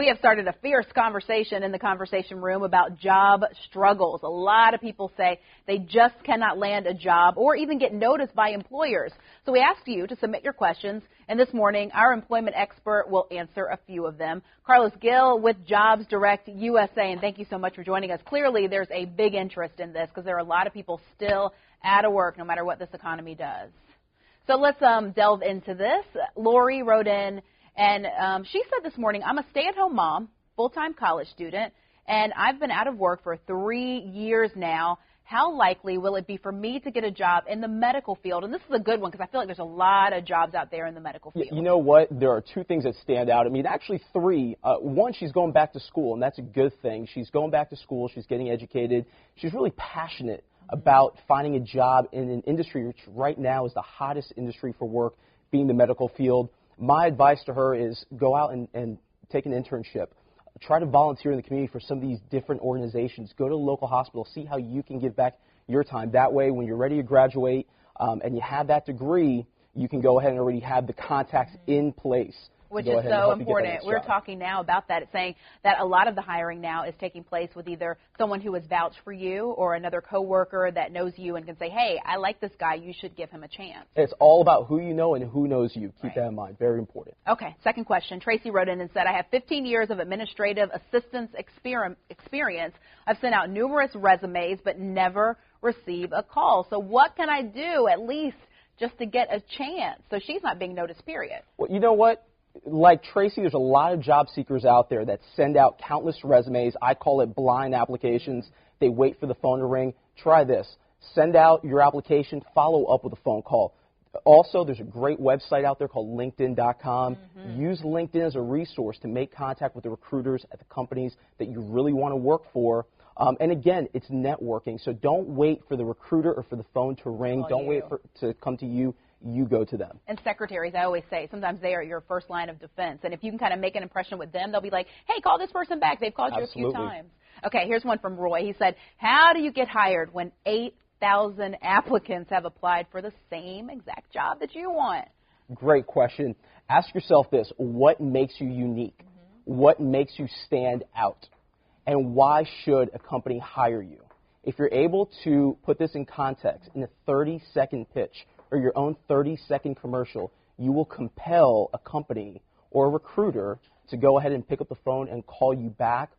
We have started a fierce conversation in the conversation room about job struggles. A lot of people say they just cannot land a job or even get noticed by employers. So we asked you to submit your questions, and this morning our employment expert will answer a few of them. Carlos Gill with JobsDirectUSA, and thank you so much for joining us. Clearly there's a big interest in this because there are a lot of people still out of work no matter what this economy does. So let's delve into this. Lori wrote in, and she said this morning, I'm a stay-at-home mom, full-time college student, and I've been out of work for 3 years now. How likely will it be for me to get a job in the medical field? And this is a good one because I feel like there's a lot of jobs out there in the medical field. You know what? There are two things that stand out. I mean, actually three. One, she's going back to school, and that's a good thing. She's going back to school. She's getting educated. She's really passionate about finding a job in an industry which right now is the hottest industry for work, being the medical field. My advice to her is go out and take an internship. Try to volunteer in the community for some of these different organizations. Go to a local hospital. See how you can give back your time. That way, when you're ready to graduate and you have that degree, you can go ahead and already have the contacts in place. Which is so important. We're talking now about that. It's saying that a lot of the hiring now is taking place with either someone who has vouched for you or another coworker that knows you and can say, hey, I like this guy. You should give him a chance. It's all about who you know and who knows you. Keep that in mind. Very important. Okay. Second question. Tracy wrote in and said, I have 15 years of administrative assistance experience. I've sent out numerous resumes but never receive a call. So what can I do at least just to get a chance? So she's not being noticed, period. Well, you know what? Like Tracy, there's a lot of job seekers out there that send out countless resumes. I call it blind applications. They wait for the phone to ring. Try this. Send out your application, follow up with a phone call. Also, there's a great website out there called LinkedIn.com. Use LinkedIn as a resource to make contact with the recruiters at the companies that you really want to work for. And again, it's networking. So don't wait for the recruiter or for the phone to ring. Don't wait for to come to you. You go to them. And secretaries, I always say, sometimes they are your first line of defense. And if you can kind of make an impression with them, they'll be like, hey, call this person back. They've called you a few times. Okay, here's one from Roy. He said, how do you get hired when 8,000 applicants have applied for the same exact job that you want? Great question. Ask yourself this. What makes you unique? What makes you stand out? And why should a company hire you? If you're able to put this in context in a 30-second pitch, or your own 30-second commercial, you will compel a company or a recruiter to go ahead and pick up the phone and call you back,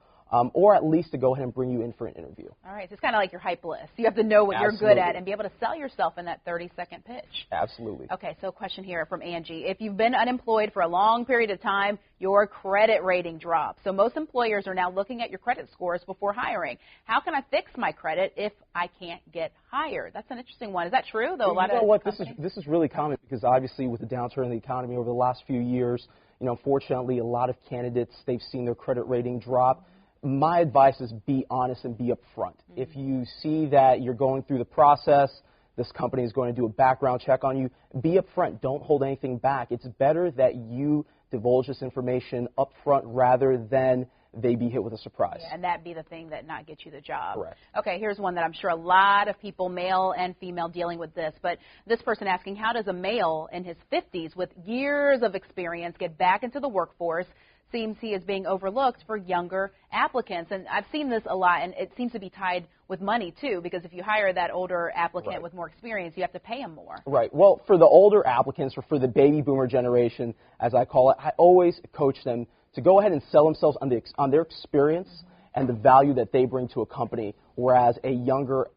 or at least to go ahead and bring you in for an interview. All right, so it's kind of like your hype list. You have to know what you're good at and be able to sell yourself in that 30-second pitch. Absolutely. Okay, so a question here from Angie. If you've been unemployed for a long period of time, your credit rating drops. So most employers are now looking at your credit scores before hiring. How can I fix my credit if I can't get hired? That's an interesting one. Is that true, though? You know what? This is really common because obviously with the downturn in the economy over the last few years, unfortunately a lot of candidates, they've seen their credit rating drop. My advice is be honest and be upfront. If you see that you're going through the process, this company is going to do a background check on you, be upfront. Don't hold anything back. It's better that you divulge this information upfront rather than they be hit with a surprise. Yeah, and that be the thing that not get you the job. Correct. Okay, here's one that I'm sure a lot of people, male and female, dealing with this. But this person asking, how does a male in his 50s with years of experience get back into the workforce? Seems he is being overlooked for younger applicants. And I've seen this a lot, and it seems to be tied with money, too, because if you hire that older applicant with more experience, you have to pay him more. Right. Well, for the older applicants, or for the baby boomer generation, as I call it, I always coach them to go ahead and sell themselves on their experience and the value that they bring to a company, whereas a younger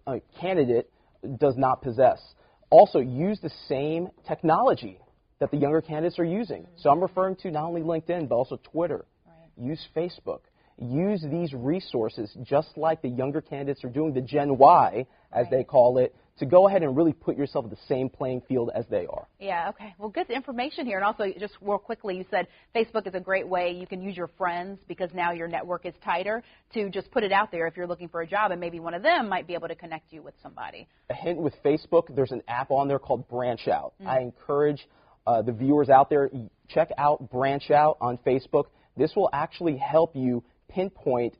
candidate does not possess. Also, use the same technology that the younger candidates are using. So I'm referring to not only LinkedIn, but also Twitter. Use Facebook. Use these resources just like the younger candidates are doing, the Gen Y, as they call it, to go ahead and really put yourself at the same playing field as they are. Yeah, okay. Well, good information here. And also, just real quickly, you said Facebook is a great way. You can use your friends because now your network is tighter to just put it out there if you're looking for a job, and maybe one of them might be able to connect you with somebody. A hint with Facebook, there's an app on there called Branch Out. I encourage the viewers out there, check out Branch Out on Facebook. This will actually help you pinpoint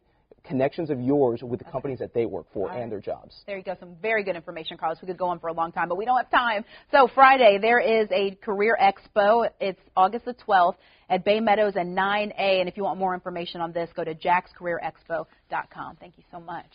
connections of yours with the companies that they work for and their jobs. There you go. Some very good information, Carlos. We could go on for a long time, but we don't have time. So Friday, there is a Career Expo. It's August the 12th at Bay Meadows and 9A. And if you want more information on this, go to jackscareerexpo.com. Thank you so much.